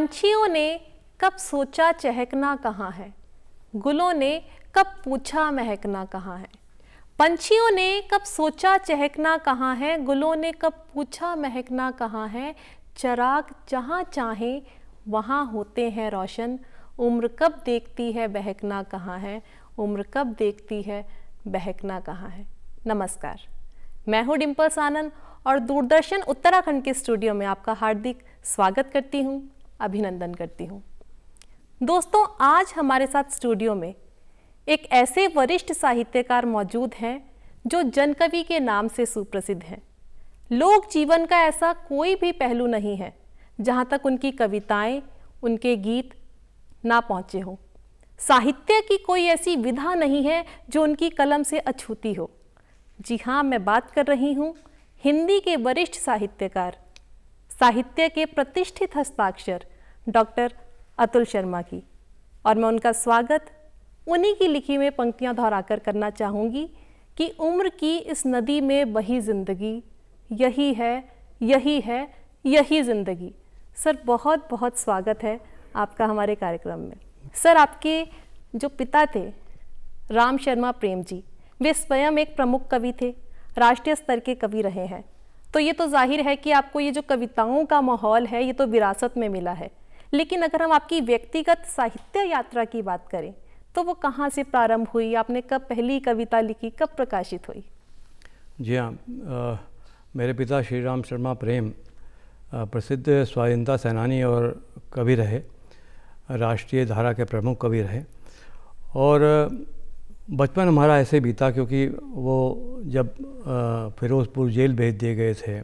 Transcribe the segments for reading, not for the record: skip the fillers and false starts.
पंछियों ने कब सोचा चहकना कहाँ है, गुलों ने कब पूछा महकना कहाँ है। पंछियों ने कब सोचा चहकना कहाँ है, गुलों ने कब पूछा महकना कहाँ है। चराग जहाँ चाहे वहाँ होते हैं रोशन, उम्र कब देखती है बहकना कहाँ है, उम्र कब देखती है बहकना कहाँ है। नमस्कार, मैं हूँ डिम्पल्स आनंद और दूरदर्शन उत्तराखंड के स्टूडियो में आपका हार्दिक स्वागत करती हूँ, अभिनंदन करती हूँ। दोस्तों, आज हमारे साथ स्टूडियो में एक ऐसे वरिष्ठ साहित्यकार मौजूद हैं जो जनकवि के नाम से सुप्रसिद्ध हैं। लोक जीवन का ऐसा कोई भी पहलू नहीं है जहाँ तक उनकी कविताएं, उनके गीत ना पहुँचे हों। साहित्य की कोई ऐसी विधा नहीं है जो उनकी कलम से अछूती हो। जी हाँ, मैं बात कर रही हूँ हिंदी के वरिष्ठ साहित्यकार, साहित्य के प्रतिष्ठित हस्ताक्षर डॉक्टर अतुल शर्मा की। और मैं उनका स्वागत उन्हीं की लिखी में पंक्तियाँ दोहराकर करना चाहूँगी कि उम्र की इस नदी में बही जिंदगी, यही है यही है यही जिंदगी। सर, बहुत बहुत स्वागत है आपका हमारे कार्यक्रम में। सर, आपके जो पिता थे राम शर्मा प्रेम जी, वे स्वयं एक प्रमुख कवि थे, राष्ट्रीय स्तर के कवि रहे हैं। तो ये तो जाहिर है कि आपको ये जो कविताओं का माहौल है ये तो विरासत में मिला है। लेकिन अगर हम आपकी व्यक्तिगत साहित्य यात्रा की बात करें तो वो कहाँ से प्रारंभ हुई, आपने कब पहली कविता लिखी, कब प्रकाशित हुई? जी हाँ, मेरे पिता श्री राम शर्मा प्रेम प्रसिद्ध स्वाधीनता सेनानी और कवि रहे, राष्ट्रीय धारा के प्रमुख कवि रहे। और बचपन हमारा ऐसे बीता क्योंकि वो जब फिरोज़पुर जेल भेज दिए गए थे,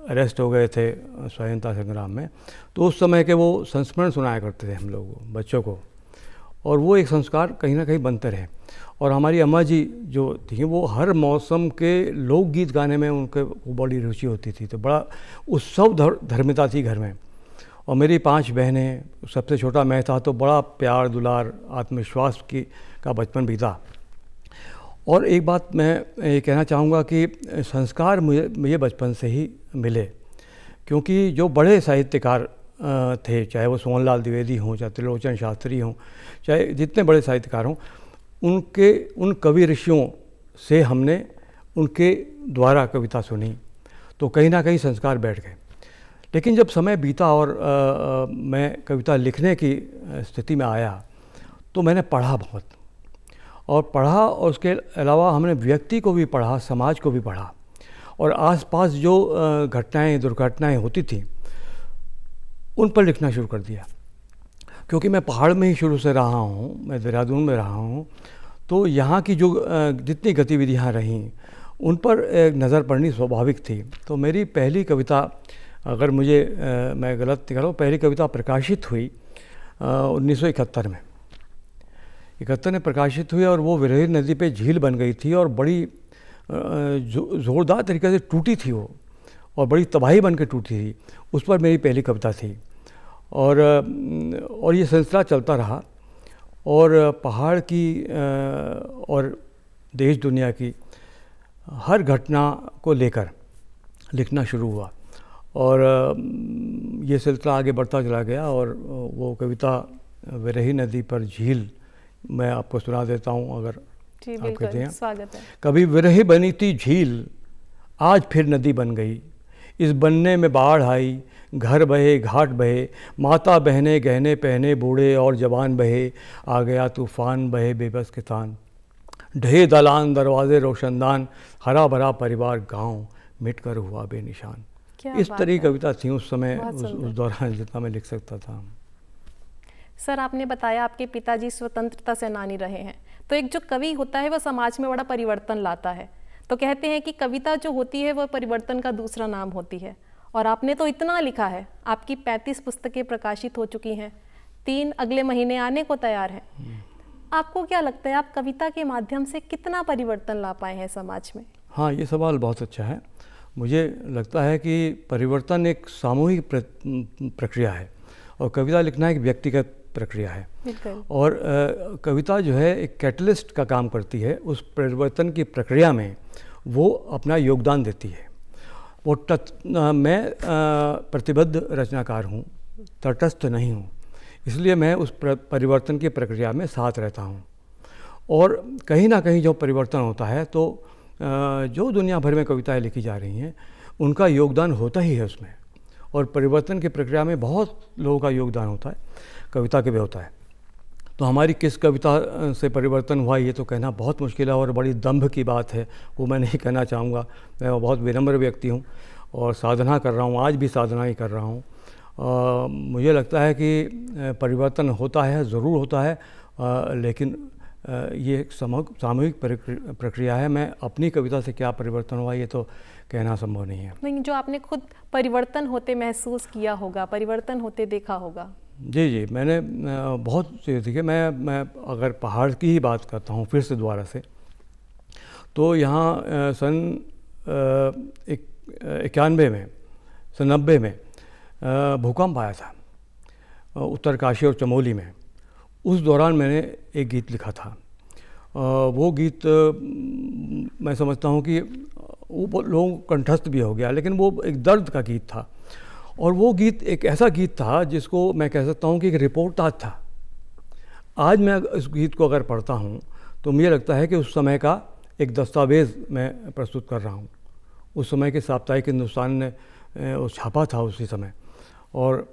अरेस्ट हो गए थे स्वाधीनता संग्राम में, तो उस समय के वो संस्मरण सुनाया करते थे हम लोग बच्चों को, और वो एक संस्कार कहीं ना कहीं बनते रहे। और हमारी अम्मा जी जो थी वो हर मौसम के लोकगीत गाने में उनके बड़ी रुचि होती थी, तो बड़ा उत्सव धर्मिता थी घर में। और मेरी 5 बहनें, सबसे छोटा मैं था, तो बड़ा प्यार दुलार आत्मविश्वास का बचपन बीता। और एक बात मैं ये कहना चाहूँगा कि संस्कार मुझे बचपन से ही मिले, क्योंकि जो बड़े साहित्यकार थे, चाहे वो सोहनलाल द्विवेदी हों, चाहे त्रिलोचन शास्त्री हों, चाहे जितने बड़े साहित्यकार हों, उन कवि ऋषियों से हमने उनके द्वारा कविता सुनी, तो कहीं ना कहीं संस्कार बैठ गए। लेकिन जब समय बीता और मैं कविता लिखने की स्थिति में आया तो मैंने पढ़ा बहुत, और उसके अलावा हमने व्यक्ति को भी पढ़ा, समाज को भी पढ़ा, और आसपास जो घटनाएं दुर्घटनाएं होती थी उन पर लिखना शुरू कर दिया। क्योंकि मैं पहाड़ में ही शुरू से रहा हूँ, मैं देहरादून में रहा हूँ, तो यहाँ की जो जितनी गतिविधियाँ रहीं उन पर एक नज़र पड़नी स्वाभाविक थी। तो मेरी पहली कविता, अगर मैं गलत नहीं कर रहा हूँ, पहली कविता प्रकाशित हुई 1971 में। 71 में प्रकाशित हुई और वो विरही नदी पे झील बन गई थी और बड़ी ज़ोरदार तरीके से टूटी थी वो, और बड़ी तबाही बन के टूटी थी। उस पर मेरी पहली कविता थी, और ये सिलसिला चलता रहा, और पहाड़ की और देश दुनिया की हर घटना को लेकर लिखना शुरू हुआ, और ये सिलसिला आगे बढ़ता चला गया। और वो कविता विरही नदी पर झील मैं आपको सुना देता हूँ, अगर आप कहते हैं। स्वागत है। कभी विरही बनी थी झील, आज फिर नदी बन गई, इस बनने में बाढ़ आई, घर बहे घाट बहे, माता बहने गहने पहने, बूढ़े और जवान बहे, आ गया तूफान बहे बेबस किसान, ढहे दलान दरवाजे रोशनदान, हरा भरा परिवार गांव मिटकर हुआ बेनिशान। इस तरह की कविता थी उस समय, उस दौरान जितना मैं लिख सकता था। सर, आपने बताया आपके पिताजी स्वतंत्रता सेनानी रहे हैं, तो एक जो कवि होता है वह समाज में बड़ा परिवर्तन लाता है। तो कहते हैं कि कविता जो होती है वह परिवर्तन का दूसरा नाम होती है, और आपने तो इतना लिखा है, आपकी 35 पुस्तकें प्रकाशित हो चुकी हैं, 3 अगले महीने आने को तैयार हैं। आपको क्या लगता है, आप कविता के माध्यम से कितना परिवर्तन ला पाए हैं समाज में? हाँ, ये सवाल बहुत अच्छा है। मुझे लगता है कि परिवर्तन एक सामूहिक प्रक्रिया है, और कविता लिखना एक व्यक्तिगत प्रक्रिया है। और कविता जो है एक कैटलिस्ट का काम करती है, उस परिवर्तन की प्रक्रिया में वो अपना योगदान देती है। मैं प्रतिबद्ध रचनाकार हूँ, तटस्थ नहीं हूँ, इसलिए मैं उस परिवर्तन की प्रक्रिया में साथ रहता हूँ। और कहीं ना कहीं जो परिवर्तन होता है तो जो दुनिया भर में कविताएं लिखी जा रही हैं उनका योगदान होता ही है उसमें, और परिवर्तन की प्रक्रिया में बहुत लोगों का योगदान होता है, कविता के भी होता है। तो हमारी किस कविता से परिवर्तन हुआ ये तो कहना बहुत मुश्किल है और बड़ी दंभ की बात है, वो मैं नहीं कहना चाहूँगा। मैं बहुत विनम्र व्यक्ति हूँ और साधना कर रहा हूँ, आज भी साधना ही कर रहा हूँ। मुझे लगता है कि परिवर्तन होता है, ज़रूर होता है, लेकिन ये एक सामूहिक प्रक्रिया है। मैं अपनी कविता से क्या परिवर्तन हुआ ये तो कहना संभव नहीं है। नहीं, जो आपने खुद परिवर्तन होते महसूस किया होगा, परिवर्तन होते देखा होगा। जी जी, मैंने बहुत देखिए, मैं अगर पहाड़ की ही बात करता हूँ फिर से दोबारा से, तो यहाँ सन 91 में, सन 90 में भूकंप आया था उत्तरकाशी और चमोली में। उस दौरान मैंने एक गीत लिखा था। वो गीत मैं समझता हूँ कि वो लोगों को कंठस्थ भी हो गया, लेकिन वो एक दर्द का गीत था। और वो गीत एक ऐसा गीत था जिसको मैं कह सकता हूँ कि एक रिपोर्टाज था। आज मैं इस गीत को अगर पढ़ता हूँ तो मुझे लगता है कि उस समय का एक दस्तावेज़ मैं प्रस्तुत कर रहा हूँ। उस समय के साप्ताहिक हिंदुस्तान ने वो छापा था उसी समय, और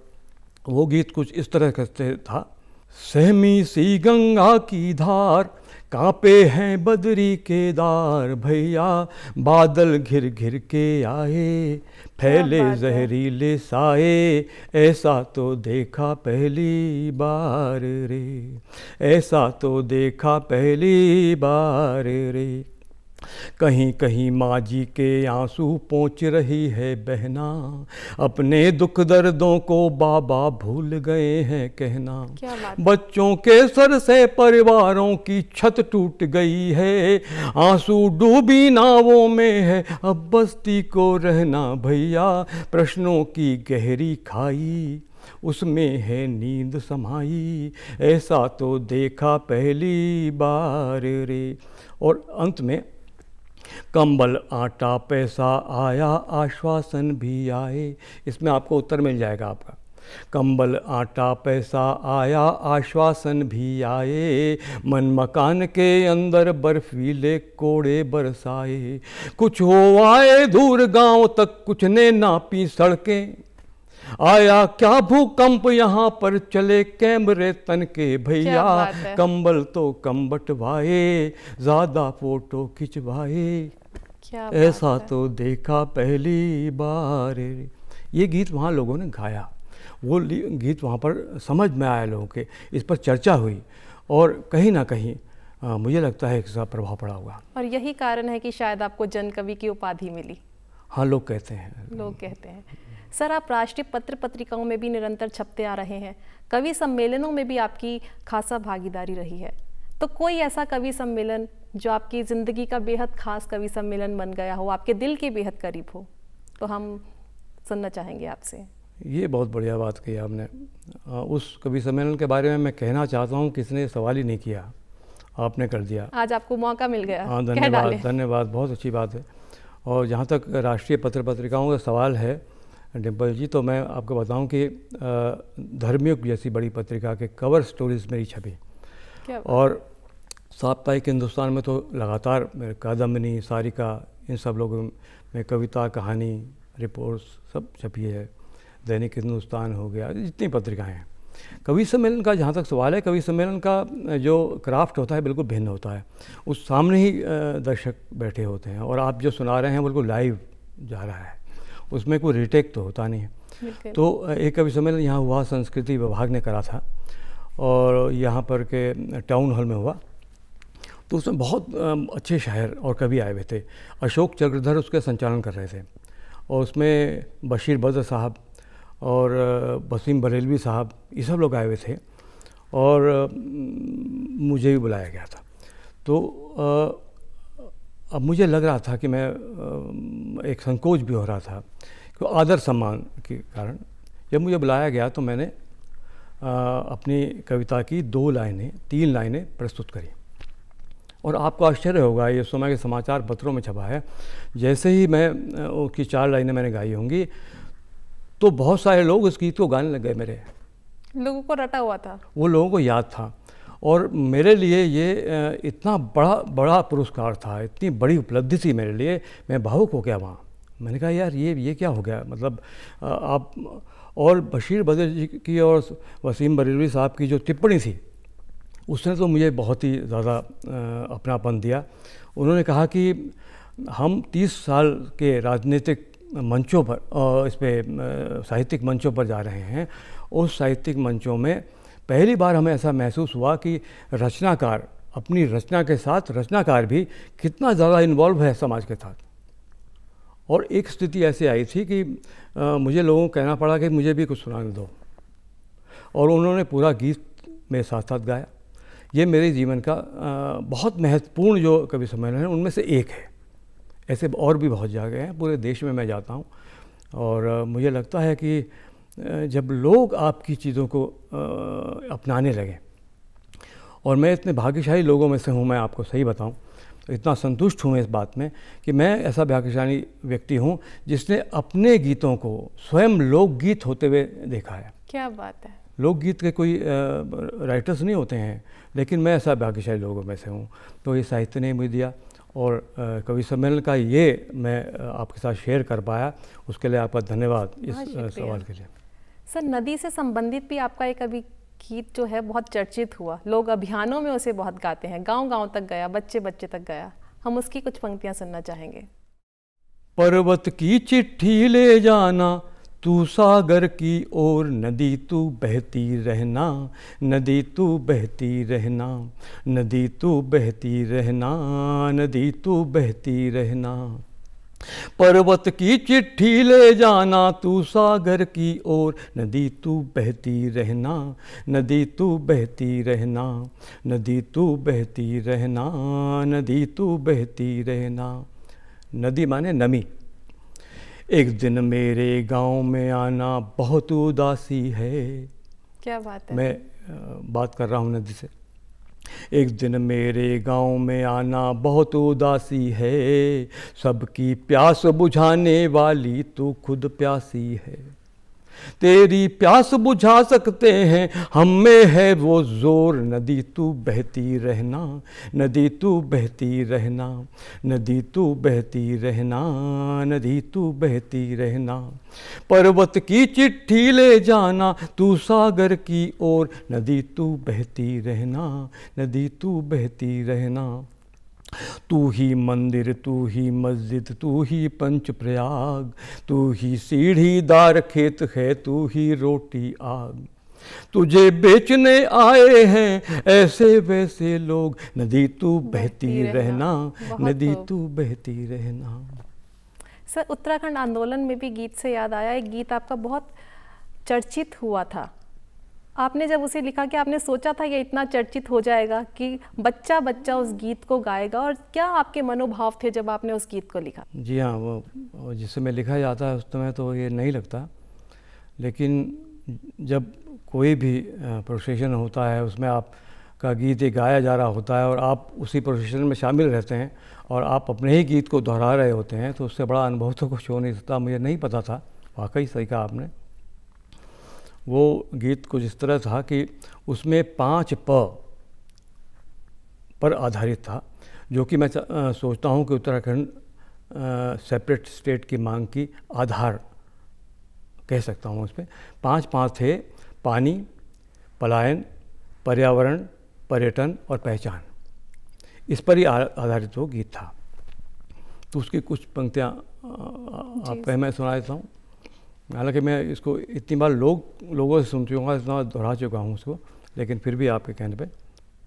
वो गीत कुछ इस तरह से था। सहमी सी गंगा की धार, कांपे हैं बदरी केदार, भैया बादल घिर घिर के आए, फैले जहरीले साए, ऐसा तो देखा पहली बार रे, ऐसा तो देखा पहली बार रे। कहीं कहीं माँ जी के आंसू पोंछ रही है बहना, अपने दुख दर्दों को बाबा भूल गए हैं कहना। बच्चों के सर से परिवारों की छत टूट गई है, आंसू डूबी नावों में है अब बस्ती को रहना, भैया प्रश्नों की गहरी खाई उसमें है नींद समाई, ऐसा तो देखा पहली बार रे। और अंत में कंबल आटा पैसा आया, आश्वासन भी आए। इसमें आपको उत्तर मिल जाएगा आपका। कंबल आटा पैसा आया, आश्वासन भी आए, मन मकान के अंदर बर्फीले कोड़े बरसाए, कुछ हो आए दूर गांव तक, कुछ ने नापी सड़कें, आया क्या भूकंप यहाँ पर, चले कैमरे तन के, भैया कंबल तो कम बटवाए, ज़्यादा फोटो खिंचवाए, ऐसा तो देखा पहली बार। ये गीत वहाँ लोगों ने गाया, वो गीत वहाँ पर समझ में आया लोगों के, इस पर चर्चा हुई, और कहीं ना कहीं मुझे लगता है इसका प्रभाव पड़ा होगा। और यही कारण है कि शायद आपको जन कवि की उपाधि मिली। हाँ, लोग कहते हैं। लोग कहते हैं। सर, आप राष्ट्रीय पत्र पत्रिकाओं में भी निरंतर छपते आ रहे हैं, कवि सम्मेलनों में भी आपकी खासा भागीदारी रही है, तो कोई ऐसा कवि सम्मेलन जो आपकी ज़िंदगी का बेहद खास कवि सम्मेलन बन गया हो, आपके दिल के बेहद करीब हो, तो हम सुनना चाहेंगे आपसे। ये बहुत बढ़िया बात कही आपने। उस कवि सम्मेलन के बारे में मैं कहना चाहता हूँ, किसने सवाल ही नहीं किया, आपने कर दिया। आज आपको मौका मिल गया। हाँ, धन्यवाद धन्यवाद, बहुत अच्छी बात है। और जहाँ तक राष्ट्रीय पत्र पत्रिकाओं का सवाल है डिम्पल जी, तो मैं आपको बताऊं कि धर्मयुग जैसी बड़ी पत्रिका के कवर स्टोरीज मेरी छपी, और साप्ताहिक हिंदुस्तान में तो लगातार मेरे कादम्बनी, सारिका, इन सब लोगों में कविता, कहानी, रिपोर्ट्स सब छपी है। दैनिक हिंदुस्तान हो गया, जितनी पत्रिकाएं हैं। कवि सम्मेलन का जहाँ तक सवाल है, कवि सम्मेलन का जो क्राफ्ट होता है बिल्कुल भिन्न होता है। उस सामने ही दर्शक बैठे होते हैं, और आप जो सुना रहे हैं बिल्कुल लाइव जा रहा है, उसमें कोई रिटेक तो होता नहीं है। तो एक कवि सम्मेलन यहाँ हुआ, संस्कृति विभाग ने करा था, और यहाँ पर के टाउन हॉल में हुआ। तो उसमें बहुत अच्छे शायर और कवि आए हुए थे। अशोक चक्रधर उसके संचालन कर रहे थे, और उसमें बशीर बद्र साहब और वसीम बरेलवी साहब, ये सब लोग आए हुए थे, और मुझे भी बुलाया गया था। तो अब मुझे लग रहा था कि मैं एक संकोच भी हो रहा था, कि आदर सम्मान के कारण जब मुझे बुलाया गया तो मैंने अपनी कविता की 3 लाइनें प्रस्तुत करी। और आपको आश्चर्य होगा, ये समय के समाचार पत्रों में छपा है। जैसे ही मैं उसकी 4 लाइनें मैंने गाई होंगी, तो बहुत सारे लोग इस गीत को गाने लग गए मेरे। लोगों को रटा हुआ था, वो लोगों को याद था। और मेरे लिए ये इतना बड़ा पुरस्कार था, इतनी बड़ी उपलब्धि थी मेरे लिए, मैं भावुक हो गया वहाँ। मैंने कहा यार ये क्या हो गया, मतलब आप और बशीर बद्र जी की और वसीम बरेलवी साहब की जो टिप्पणी थी उसने तो मुझे बहुत ही ज़्यादा अपनापन दिया। उन्होंने कहा कि हम 30 साल के राजनीतिक मंचों पर और इस पर साहित्यिक मंचों पर जा रहे हैं। उस साहित्यिक मंचों में पहली बार हमें ऐसा महसूस हुआ कि रचनाकार अपनी रचना के साथ रचनाकार भी कितना ज़्यादा इन्वॉल्व है समाज के साथ। और एक स्थिति ऐसी आई थी कि मुझे लोगों को कहना पड़ा कि मुझे भी कुछ सुनाने दो, और उन्होंने पूरा गीत मेरे साथ साथ गाया। ये मेरे जीवन का बहुत महत्वपूर्ण जो कवि सम्मेलन है उनमें से एक है। ऐसे और भी बहुत जगह हैं, पूरे देश में मैं जाता हूँ, और मुझे लगता है कि जब लोग आपकी चीज़ों को अपनाने लगें, और मैं इतने भाग्यशाली लोगों में से हूँ, मैं आपको सही बताऊँ, इतना संतुष्ट हूँ मैं इस बात में कि मैं ऐसा भाग्यशाली व्यक्ति हूँ जिसने अपने गीतों को स्वयं लोकगीत होते हुए देखा है। क्या बात है। लोकगीत के कोई राइटर्स नहीं होते हैं, लेकिन मैं ऐसा भाग्यशाली लोगों में से हूँ। तो ये साहित्य ने मुझे दिया, और कवि सम्मेलन का ये मैं आपके साथ शेयर कर पाया, उसके लिए आपका धन्यवाद इस सवाल के लिए। सर, नदी से संबंधित भी आपका एक अभी गीत जो है बहुत चर्चित हुआ, लोग अभियानों में उसे बहुत गाते हैं, गांव-गांव तक गया, बच्चे बच्चे तक गया। हम उसकी कुछ पंक्तियां सुनना चाहेंगे। पर्वत की चिट्ठी ले जाना तू सागर की ओर, नदी तू बहती रहना, नदी तू बहती रहना, नदी तू बहती रहना, नदी तू बहती रहना। पर्वत की चिट्ठी ले जाना तू सागर की ओर, नदी तू बहती रहना, नदी तू बहती रहना, नदी तू बहती रहना, नदी तू बहती रहना। नदी माने नमी। एक दिन मेरे गांव में आना बहुत उदासी है। क्या बात है। मैं बात कर रहा हूँ नदी से। एक दिन मेरे गांव में आना बहुत उदासी है, सबकी प्यास बुझाने वाली तू खुद प्यासी है। तेरी प्यास बुझा सकते हैं, हम में है वो जोर, नदी तू बहती रहना, नदी तू बहती रहना, नदी तू बहती रहना, नदी तू बहती रहना। पर्वत की चिट्ठी ले जाना तू सागर की ओर, नदी तू बहती रहना, नदी तू बहती रहना। तू ही मंदिर, तू ही मस्जिद, तू ही पंच प्रयाग, तू ही सीढ़ीदार खेत है, तू ही रोटी आग। तुझे बेचने आए हैं ऐसे वैसे लोग, नदी तू बहती रहना, नदी तू बहती रहना। सर, उत्तराखंड आंदोलन में भी गीत से याद आया, एक गीत आपका बहुत चर्चित हुआ था। आपने जब उसे लिखा कि आपने सोचा था ये इतना चर्चित हो जाएगा कि बच्चा बच्चा उस गीत को गाएगा, और क्या आपके मनोभाव थे जब आपने उस गीत को लिखा? जी हाँ, वो जिस समय लिखा जाता है उस समय तो ये नहीं लगता, लेकिन जब कोई भी प्रोसेशन होता है उसमें आपका गीत एक गाया जा रहा होता है और आप उसी प्रोसेशन में शामिल रहते हैं और आप अपने ही गीत को दोहरा रहे होते हैं, तो उससे बड़ा अनुभव तो कुछ हो नहीं सकता। मुझे नहीं पता था, वाकई सही कहा आपने। वो गीत कुछ इस तरह था कि उसमें 5 प पर आधारित था, जो कि मैं सोचता हूँ कि उत्तराखंड सेपरेट स्टेट की मांग की आधार कह सकता हूँ। उस पर 5 थे: पानी, पलायन, पर्यावरण, पर्यटन और पहचान। इस पर ही आधारित वो गीत था। तो उसकी कुछ पंक्तियाँ आपको मैं सुना देता हूँ। हालांकि मैं इसको इतनी बार लोगों से सुन चुका, इतना दोहरा चुका हूँ उसको, लेकिन फिर भी आपके कहने पे।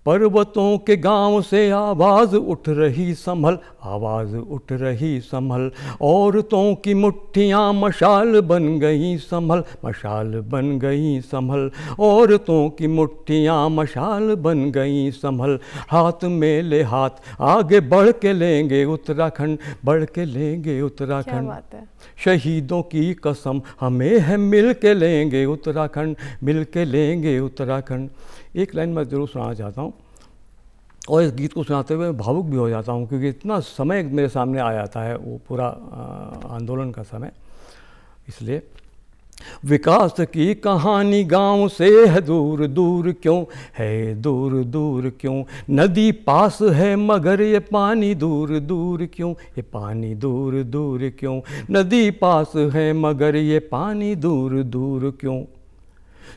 पर्वतों के गांव से आवाज़ उठ रही संभल, आवाज़ उठ रही संभल, औरतों की मुट्ठियाँ मशाल बन गई संभल, मशाल बन गई संभल, औरतों की मुट्ठियाँ मशाल बन गई संभल। हाथ में ले हाथ आगे बढ़ के लेंगे उत्तराखंड, बढ़ के लेंगे उत्तराखंड। क्या बात है। शहीदों की कसम हमें है, मिल के लेंगे उत्तराखंड, मिल के लेंगे उत्तराखंड। एक लाइन मैं ज़रूर सुनाना चाहता हूँ, और इस गीत को सुनाते हुए भावुक भी हो जाता हूँ, क्योंकि इतना समय मेरे सामने आ जाता है, वो पूरा आंदोलन का समय। इसलिए विकास की कहानी गांव से है दूर दूर क्यों, है दूर दूर क्यों, नदी पास है मगर ये पानी दूर दूर क्यों, ये पानी दूर दूर क्यों, नदी पास है मगर ये पानी दूर दूर क्यों,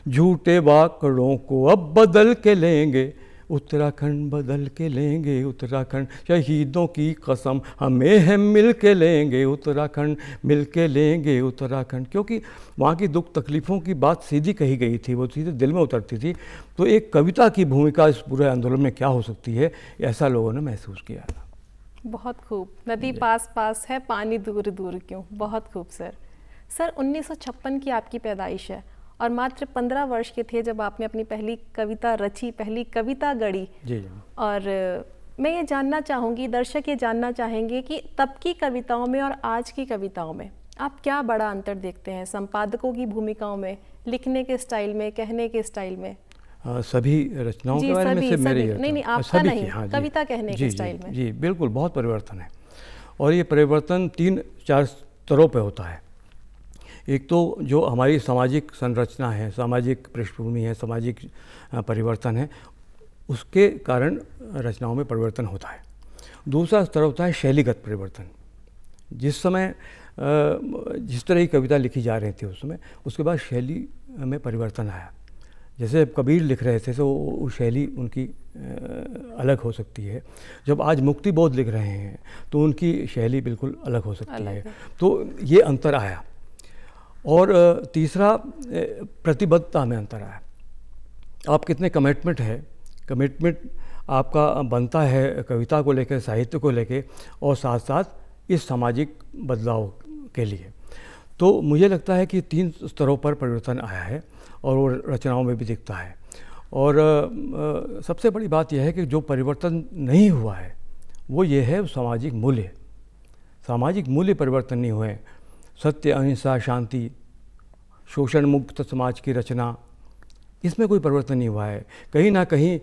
झूठे वाकड़ों को अब बदल के लेंगे, उत्तराखंड बदल के लेंगे उत्तराखंड, शहीदों की कसम हमें है मिल के लेंगे उत्तराखंड, मिल के लेंगे उत्तराखंड। क्योंकि वहाँ की दुख तकलीफ़ों की बात सीधी कही गई थी, वो सीधे दिल में उतरती थी। तो एक कविता की भूमिका इस पूरे आंदोलन में क्या हो सकती है, ऐसा लोगों ने महसूस किया था। बहुत खूब। नदी पास पास है पानी दूर दूर क्यों, बहुत खूब सर। सर 1956 की आपकी पैदाइश है और मात्र 15 वर्ष के थे जब आपने अपनी पहली कविता रची, पहली कविता गढ़ी। जी। और मैं ये जानना चाहूँगी, दर्शक ये जानना चाहेंगे कि तब की कविताओं में और आज की कविताओं में आप क्या बड़ा अंतर देखते हैं, संपादकों की भूमिकाओं में, लिखने के स्टाइल में, कहने के स्टाइल में? सभी रचनाओं के बारे में से मेरे नहीं आपका नहीं, कविता कहने के स्टाइल में। जी बिल्कुल, बहुत परिवर्तन है। और ये परिवर्तन 3-4 स्तरों पे होता है। एक तो जो हमारी सामाजिक संरचना है, सामाजिक पृष्ठभूमि है, सामाजिक परिवर्तन है, उसके कारण रचनाओं में परिवर्तन होता है। दूसरा स्तर होता है शैलीगत परिवर्तन। जिस समय जिस तरह की कविता लिखी जा रही थी उस समय, उसके बाद शैली में परिवर्तन आया। जैसे कबीर लिख रहे थे तो वो शैली उनकी अलग हो सकती है। जब आज मुक्तिबोध लिख रहे हैं तो उनकी शैली बिल्कुल अलग हो सकती है। तो ये अंतर आया। और तीसरा प्रतिबद्धता में अंतर आया। आप कितने कमिटमेंट आपका बनता है कविता को लेकर, साहित्य को लेकर, और साथ साथ इस सामाजिक बदलाव के लिए। तो मुझे लगता है कि 3 स्तरों पर परिवर्तन आया है और वो रचनाओं में भी दिखता है। और सबसे बड़ी बात यह है कि जो परिवर्तन नहीं हुआ है वो ये है सामाजिक मूल्य। सामाजिक मूल्य परिवर्तन नहीं हुए। सत्य, अहिंसा, शांति, शोषण मुक्त समाज की रचना, इसमें कोई परिवर्तन नहीं हुआ है। कहीं ना कहीं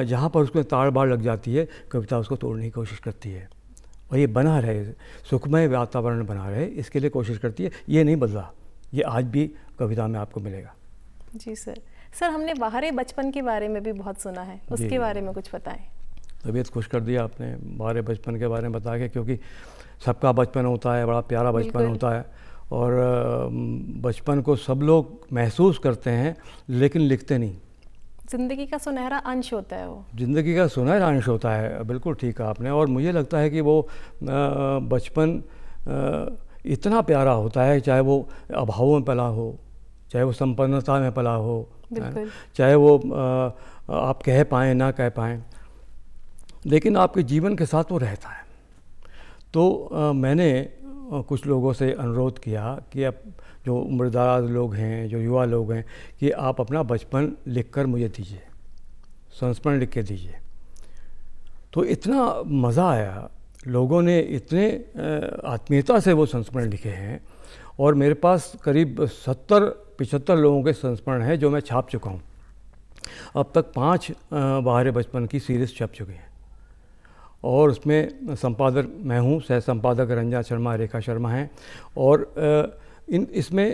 जहाँ पर उसमें ताड़ बाड़ लग जाती है, कविता उसको तोड़ने की कोशिश करती है और ये बना रहे, सुखमय वातावरण बना रहे, इसके लिए कोशिश करती है। ये नहीं बदला, ये आज भी कविता में आपको मिलेगा। जी सर, हमने बाहरे बचपन के बारे में भी बहुत सुना है, उसके बारे में कुछ बताएं। तबीयत खुश कर दिया आपने बाहरे बचपन के बारे में बता के, क्योंकि सबका बचपन होता है, बड़ा प्यारा बचपन होता है और बचपन को सब लोग महसूस करते हैं लेकिन लिखते नहीं। ज़िंदगी का सुनहरा अंश होता है वो। ज़िंदगी का सुनहरा अंश होता है, बिल्कुल ठीक कहा आपने। और मुझे लगता है कि वो बचपन इतना प्यारा होता है, चाहे वो अभाव में पला हो, चाहे वो संपन्नता में पला हो, चाहे वो आप कह पाएँ ना कह पाएँ, लेकिन आपके जीवन के साथ वो रहता है। तो मैंने कुछ लोगों से अनुरोध किया कि अब जो उम्रदराज लोग हैं, जो युवा लोग हैं, कि आप अपना बचपन लिखकर मुझे दीजिए, संस्मरण लिख के दीजिए। तो इतना मज़ा आया, लोगों ने इतने आत्मीयता से वो संस्मरण लिखे हैं और मेरे पास करीब 70-75 लोगों के संस्मरण हैं जो मैं छाप चुका हूँ। अब तक 5 बाहरे बचपन की सीरीज़ छप चुकी हैं और उसमें संपादक मैं हूँ, सह संपादक रंजना शर्मा, रेखा शर्मा हैं। और इसमें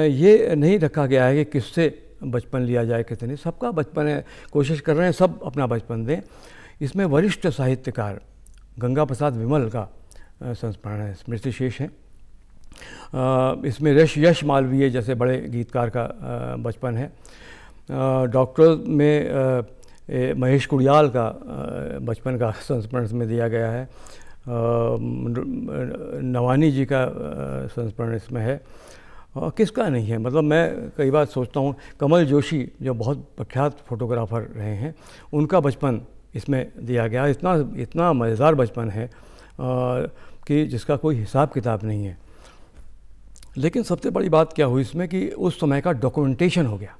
ये नहीं रखा गया है कि किससे बचपन लिया जाए, किससे नहीं, सबका बचपन है, कोशिश कर रहे हैं सब अपना बचपन दें। इसमें वरिष्ठ साहित्यकार गंगा प्रसाद विमल का संस्मरण है, स्मृति शेष है। इसमें यश मालवीय जैसे बड़े गीतकार का बचपन है। डॉक्टर में महेश कुड़ियाल का बचपन का संस्मरण इसमें दिया गया है। नवानी जी का संस्मरण इसमें है। किसका नहीं है, मतलब मैं कई बार सोचता हूँ, कमल जोशी जो बहुत प्रख्यात फोटोग्राफर रहे हैं, उनका बचपन इसमें दिया गया। इतना मज़ेदार बचपन है कि जिसका कोई हिसाब किताब नहीं है। लेकिन सबसे बड़ी बात क्या हुई इसमें कि उस समय का डॉक्यूमेंटेशन हो गया,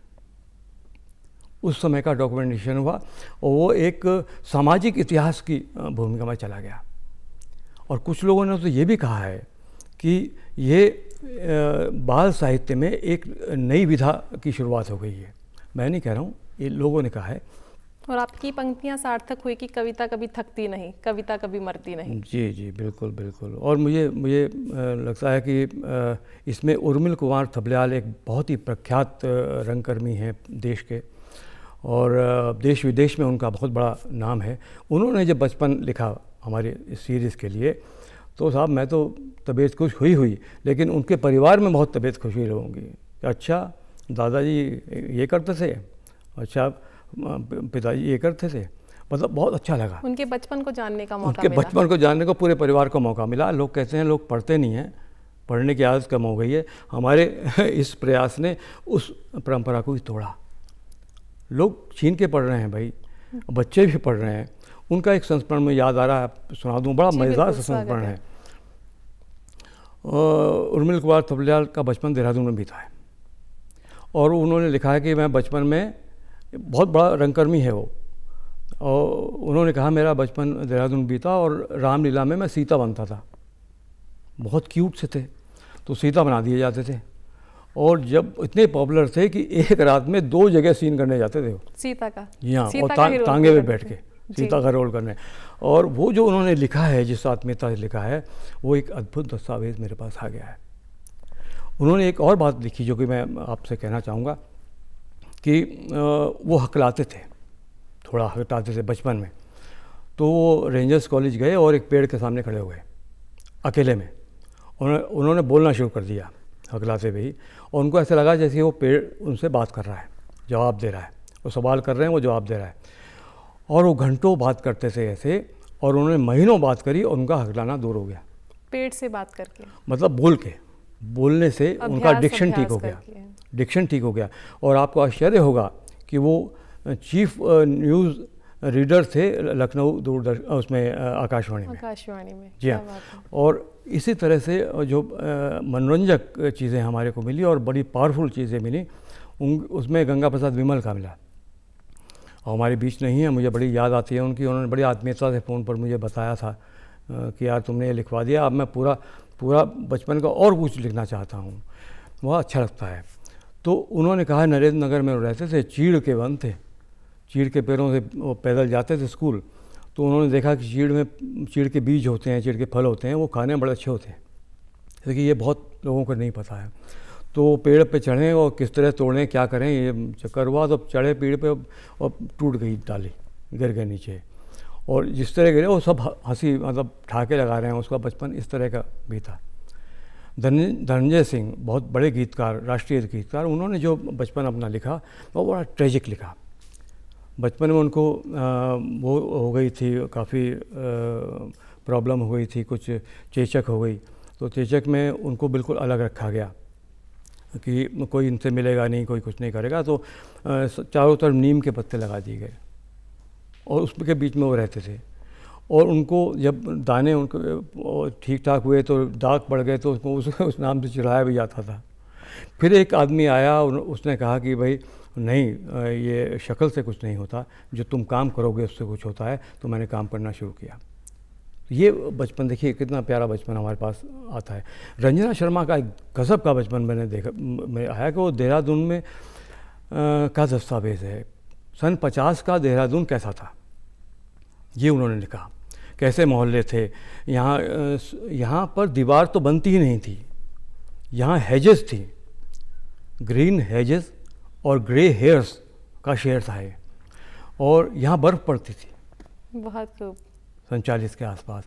उस समय का डॉक्यूमेंटेशन हुआ और वो एक सामाजिक इतिहास की भूमिका में चला गया। और कुछ लोगों ने तो ये भी कहा है कि ये बाल साहित्य में एक नई विधा की शुरुआत हो गई है। मैं नहीं कह रहा हूँ, ये लोगों ने कहा है। और आपकी पंक्तियां सार्थक हुई कि कविता कभी थकती नहीं, कविता कभी मरती नहीं। जी जी, बिल्कुल बिल्कुल। और मुझे मुझे लगता है कि इसमें उर्मिल कुमार थपलियाल एक बहुत ही प्रख्यात रंगकर्मी हैं देश के, और देश विदेश में उनका बहुत बड़ा नाम है। उन्होंने जब बचपन लिखा हमारे इस सीरीज़ के लिए, तो साहब मैं तो तबीयत खुश हुई, लेकिन उनके परिवार में बहुत तबीयत खुश हुई होंगी। अच्छा दादाजी ये करते थे, अच्छा पिताजी ये करते थे, मतलब बहुत अच्छा लगा। उनके बचपन को जानने का मौका उनके मिला। बचपन को जानने को पूरे परिवार को मौका मिला। लोग कहते हैं लोग पढ़ते नहीं हैं, पढ़ने की आदत कम हो गई है। हमारे इस प्रयास ने उस परंपरा को ही तोड़ा। लोग छीन के पढ़ रहे हैं भाई, बच्चे भी पढ़ रहे हैं। उनका एक संस्मरण में याद आ रहा है, सुना दूं, बड़ा मज़ेदार संस्मरण है। उर्मिल कुमार थपलियाल का बचपन देहरादून में बीता है, और उन्होंने लिखा है कि मैं बचपन में, बहुत बड़ा रंगकर्मी है वो, और उन्होंने कहा मेरा बचपन देहरादून बीता और रामलीला में मैं सीता बनता था। बहुत क्यूट से थे तो सीता बना दिए जाते थे, और जब इतने पॉपुलर थे कि एक रात में 2 जगह सीन करने जाते थे वो सीता का। यहाँ, और तांगे में बैठ के सीता का रोल करने। और वो जो उन्होंने लिखा है, जिस आत्मीयता से लिखा है, वो एक अद्भुत दस्तावेज़ मेरे पास आ गया है। उन्होंने एक और बात लिखी जो कि मैं आपसे कहना चाहूँगा कि वो हकलाते थे, थोड़ा हकलाते थे बचपन में। तो वो रेंजर्स कॉलेज गए और एक पेड़ के सामने खड़े हो गए अकेले में। उन्होंने बोलना शुरू कर दिया हकलाते पे ही, और उनको ऐसा लगा जैसे वो पेड़ उनसे बात कर रहा है, जवाब दे रहा है। वो सवाल कर रहे हैं, वो जवाब दे रहा है, और वो घंटों बात करते थे ऐसे, और उन्होंने महीनों बात करी और उनका हकलाना दूर हो गया। पेड़ से बात करके, मतलब बोलने से उनका डिक्शन ठीक हो गया, डिक्शन ठीक हो गया। और आपको आश्चर्य होगा कि वो चीफ न्यूज़ रीडर थे लखनऊ दूरदर्शन, उसमें आकाशवाणी में। जी हाँ। और इसी तरह से जो मनोरंजक चीज़ें हमारे को मिली और बड़ी पावरफुल चीज़ें मिली, उसमें गंगा प्रसाद विमल का मिला। और हमारे बीच नहीं है, मुझे बड़ी याद आती है उनकी। उन्होंने बड़ी आत्मीयता से फ़ोन पर मुझे बताया था कि यार तुमने ये लिखवा दिया, अब मैं पूरा बचपन का और कुछ लिखना चाहता हूँ। वह अच्छा लगता है। तो उन्होंने कहा नरेंद्र नगर में रहते थे, चीड़ के वन थे, चीड़ के पेड़ों से वो पैदल जाते थे स्कूल। तो उन्होंने देखा कि चीड़ के बीज होते हैं, चीड़ के फल होते हैं, वो खाने में बड़े अच्छे होते हैं, लेकिन ये बहुत लोगों को नहीं पता है। तो पेड़ पे चढ़ें और किस तरह तोड़ें, क्या करें, ये चक्कर हुआ। तो चढ़े पेड़ पे और टूट गई डाली, गिर गए नीचे, और जिस तरह गिरे वो सब हंसी, मतलब ठाके लगा रहे हैं। उसका बचपन इस तरह का भी था। धनंजय सिंह बहुत बड़े गीतकार, राष्ट्रीय गीतकार, उन्होंने जो बचपन अपना लिखा वो बड़ा ट्रेजिक लिखा। बचपन में उनको वो हो गई थी, काफ़ी प्रॉब्लम हो गई थी, कुछ चेचक हो गई। तो चेचक में उनको बिल्कुल अलग रखा गया कि कोई इनसे मिलेगा नहीं, कोई कुछ नहीं करेगा। तो चारों तरफ नीम के पत्ते लगा दिए गए, और उसके बीच में वो रहते थे। और उनको जब दाने उनको ठीक ठाक हुए तो दाग पड़ गए, तो उसको उस नाम से चिढ़ाया भी जाता था। फिर एक आदमी आया, उसने कहा कि भाई नहीं, ये शक्ल से कुछ नहीं होता, जो तुम काम करोगे उससे कुछ होता है। तो मैंने काम करना शुरू किया। ये बचपन देखिए कितना प्यारा बचपन हमारे पास आता है। रंजना शर्मा का एक गज़ब का बचपन मैंने देखा, मैं आया कि वो देहरादून में का दस्तावेज़ है। सन 50 का देहरादून कैसा था, ये उन्होंने लिखा। कैसे मोहल्ले थे यहाँ पर दीवार तो बनती ही नहीं थी, यहाँ हेजेस थी, ग्रीन हेजेस और ग्रे हेयर्स का शहर था ये, और यहाँ बर्फ़ पड़ती थी बहुत खूब। सन 40 के आसपास।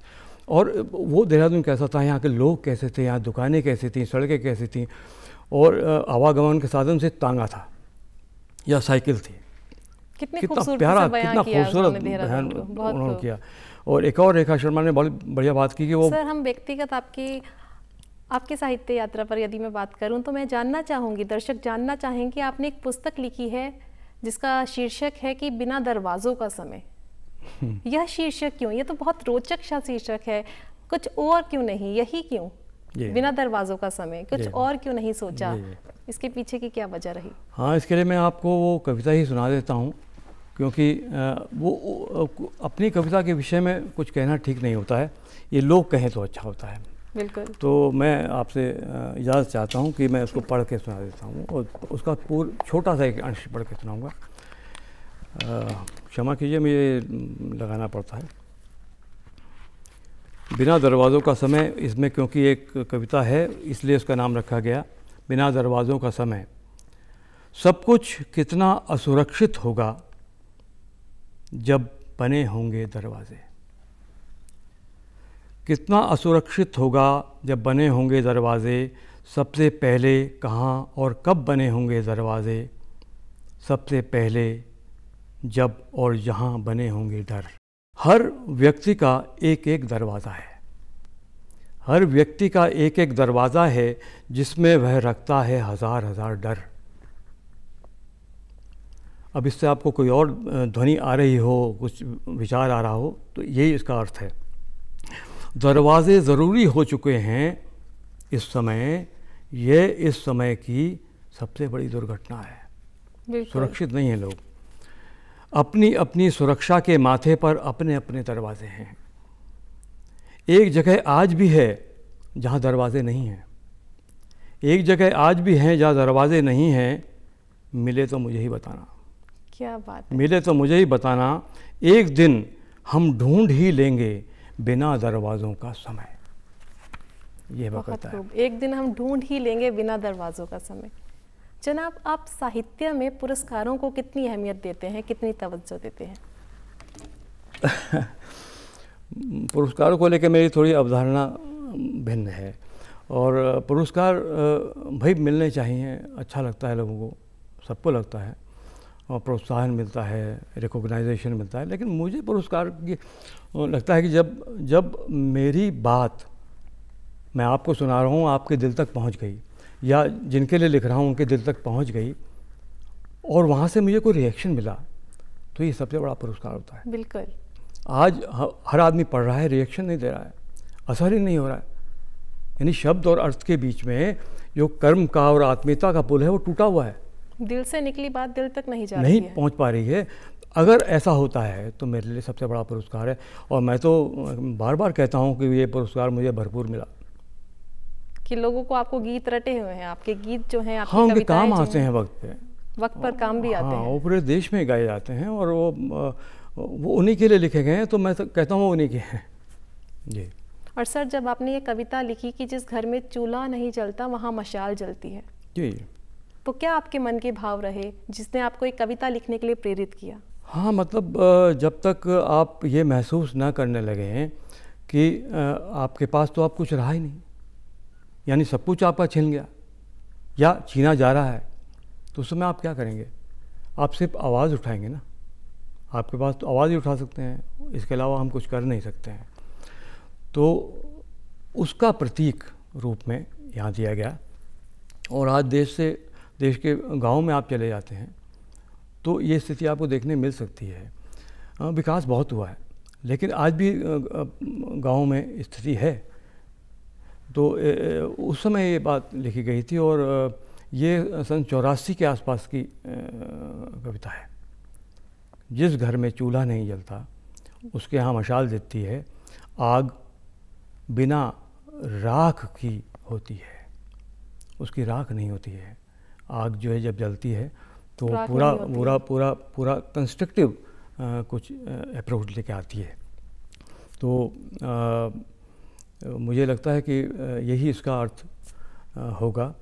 और वो देहरादून कैसा था, यहाँ के लोग कैसे थे, यहाँ दुकानें कैसी थी, सड़कें कैसी थी, और आवागमन के साधन से तांगा था या साइकिल थी। कितना प्यारा, कितना खूबसूरत बयान उन्होंने किया। और एक और रेखा शर्मा ने बहुत बढ़िया बात की कि वो, सर हम व्यक्तिगत आपके साहित्य यात्रा पर यदि मैं बात करूं तो मैं जानना चाहूँगी, दर्शक जानना चाहेंगे, आपने एक पुस्तक लिखी है जिसका शीर्षक है कि बिना दरवाज़ों का समय। यह शीर्षक क्यों? ये तो बहुत रोचक सा शीर्षक है, कुछ और क्यों नहीं, यही क्यों बिना दरवाज़ों का समय, कुछ और क्यों नहीं सोचा? इसके पीछे की क्या वजह रही? हाँ, इसके लिए मैं आपको वो कविता ही सुना देता हूँ, क्योंकि वो अपनी कविता के विषय में कुछ कहना ठीक नहीं होता है, ये लोग कहें तो अच्छा होता है। बिल्कुल। तो मैं आपसे इजाज़त चाहता हूँ कि मैं उसको पढ़ के सुना देता हूँ, और उसका छोटा सा एक अंश पढ़ के सुनाऊँगा। क्षमा कीजिए, मुझे लगाना पड़ता है। बिना दरवाज़ों का समय, इसमें क्योंकि एक कविता है इसलिए उसका नाम रखा गया, बिना दरवाज़ों का समय। सब कुछ कितना असुरक्षित होगा जब बने होंगे दरवाज़े। कितना असुरक्षित होगा जब बने होंगे दरवाज़े। सबसे पहले कहाँ और कब बने होंगे दरवाज़े। सबसे पहले जब और जहाँ बने होंगे डर। हर व्यक्ति का एक एक दरवाज़ा है। हर व्यक्ति का एक एक दरवाज़ा है जिसमें वह रखता है हज़ार हज़ार डर। अब इससे आपको कोई और ध्वनि आ रही हो, कुछ विचार आ रहा हो, तो यही इसका अर्थ है। दरवाज़े ज़रूरी हो चुके हैं इस समय। ये इस समय की सबसे बड़ी दुर्घटना है। सुरक्षित नहीं है लोग। अपनी अपनी सुरक्षा के माथे पर अपने अपने दरवाजे हैं। एक जगह आज भी है जहाँ दरवाजे नहीं हैं। एक जगह आज भी हैं जहाँ दरवाजे नहीं हैं। मिले तो मुझे ही बताना। क्या बात है। मिले तो मुझे ही बताना। एक दिन हम ढूंढ ही लेंगे बिना दरवाज़ों का समय। ये वक्त है। एक दिन हम ढूंढ ही लेंगे बिना दरवाज़ों का समय। जनाब, आप साहित्य में पुरस्कारों को कितनी अहमियत देते हैं, कितनी तवज्जो देते हैं? पुरस्कारों को लेकर मेरी थोड़ी अवधारणा भिन्न है। और पुरस्कार भाई मिलने चाहिए, अच्छा लगता है लोगों को, सबको लगता है, और प्रोत्साहन मिलता है, रिकॉग्नाइजेशन मिलता है। लेकिन मुझे पुरस्कार की लगता है कि जब मेरी बात मैं आपको सुना रहा हूँ, आपके दिल तक पहुँच गई, या जिनके लिए लिख रहा हूँ उनके दिल तक पहुँच गई, और वहाँ से मुझे कोई रिएक्शन मिला, तो ये सबसे बड़ा पुरस्कार होता है। बिल्कुल। आज हर आदमी पढ़ रहा है, रिएक्शन नहीं दे रहा है, असर ही नहीं हो रहा है। यानी शब्द और अर्थ के बीच में जो कर्म का और आत्मीयता का पुल है वो टूटा हुआ है। दिल से निकली बात दिल तक नहीं जा रही है, नहीं पहुंच पा रही है। अगर ऐसा होता है तो मेरे लिए सबसे बड़ा पुरस्कार है। और मैं तो बार बार कहता हूं कि ये पुरस्कार मुझे भरपूर मिला, कि लोगों को आपको गीत रटे हुए हैं, आपके गीत जो हैं, आपकी हाँ, उनके कविताएं काम आते हैं, वक्त पर काम भी आते हैं। वो पूरे देश में गाए जाते हैं, और वो उन्हीं के लिए लिखे गए हैं, तो मैं कहता हूँ वो उन्हीं के हैं जी। और सर, जब आपने ये कविता लिखी कि जिस घर में चूल्हा नहीं जलता वहाँ मशाल जलती है जी, तो क्या आपके मन के भाव रहे जिसने आपको एक कविता लिखने के लिए प्रेरित किया? हाँ, मतलब जब तक आप ये महसूस ना करने लगे हैं कि आपके पास तो आप कुछ रहा ही नहीं, यानी सब कुछ आपका छिन गया या छीना जा रहा है, तो उस समय आप क्या करेंगे? आप सिर्फ आवाज़ उठाएंगे ना। आपके पास तो आवाज़ ही उठा सकते हैं, इसके अलावा हम कुछ कर नहीं सकते हैं। तो उसका प्रतीक रूप में यहाँ दिया गया। और आज देश के गाँव में आप चले जाते हैं तो ये स्थिति आपको देखने मिल सकती है। विकास बहुत हुआ है, लेकिन आज भी गाँव में स्थिति है। तो उस समय ये बात लिखी गई थी, और ये सन 84 के आसपास की कविता है। जिस घर में चूल्हा नहीं जलता उसके यहाँ मशाल जलती है। आग बिना राख की होती है, उसकी राख नहीं होती है। आग जो है जब जलती है तो पूरा कंस्ट्रक्टिव कुछ अप्रोच लेके आती है। तो मुझे लगता है कि यही इसका अर्थ होगा।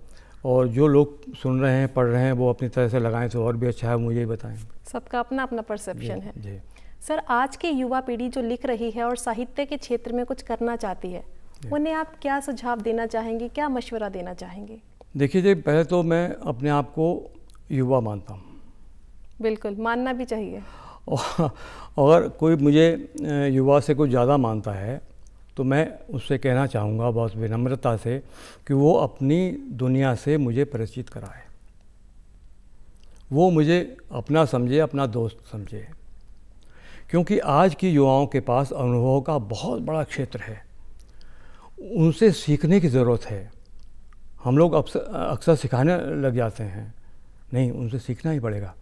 और जो लोग सुन रहे हैं, पढ़ रहे हैं, वो अपनी तरह से लगाएं तो और भी अच्छा है, मुझे ही बताएं। सबका अपना अपना परसेप्शन है जी। सर, आज की युवा पीढ़ी जो लिख रही है और साहित्य के क्षेत्र में कुछ करना चाहती है, उन्हें आप क्या सुझाव देना चाहेंगे, क्या मशवरा देना चाहेंगे? देखिए जी, पहले तो मैं अपने आप को युवा मानता हूँ। बिल्कुल, मानना भी चाहिए। अगर कोई मुझे युवा से कुछ ज़्यादा मानता है तो मैं उससे कहना चाहूँगा बहुत विनम्रता से कि वो अपनी दुनिया से मुझे परिचित कराए, वो मुझे अपना समझे, अपना दोस्त समझे। क्योंकि आज की युवाओं के पास अनुभवों का बहुत बड़ा क्षेत्र है, उनसे सीखने की ज़रूरत है। हम लोग अक्सर सिखाने लग जाते हैं, नहीं, उनसे सीखना ही पड़ेगा।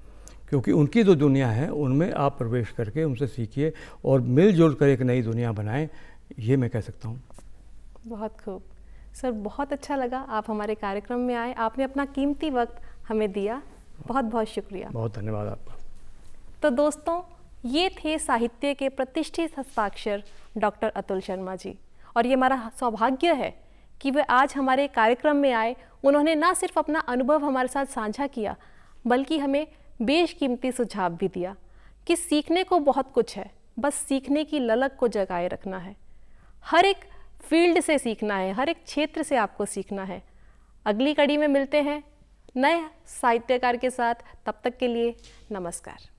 क्योंकि उनकी जो दुनिया है उनमें आप प्रवेश करके उनसे सीखिए और मिलजुल कर एक नई दुनिया बनाएं, ये मैं कह सकता हूँ। बहुत खूब सर, बहुत अच्छा लगा आप हमारे कार्यक्रम में आए, आपने अपना कीमती वक्त हमें दिया, बहुत बहुत शुक्रिया। बहुत धन्यवाद आपका। तो दोस्तों, ये थे साहित्य के प्रतिष्ठित हस्ताक्षर डॉक्टर अतुल शर्मा जी, और ये हमारा सौभाग्य है कि वे आज हमारे कार्यक्रम में आए। उन्होंने ना सिर्फ अपना अनुभव हमारे साथ साझा किया, बल्कि हमें बेशकीमती सुझाव भी दिया कि सीखने को बहुत कुछ है, बस सीखने की ललक को जगाए रखना है। हर एक फील्ड से सीखना है, हर एक क्षेत्र से आपको सीखना है। अगली कड़ी में मिलते हैं नए साहित्यकार के साथ। तब तक के लिए नमस्कार।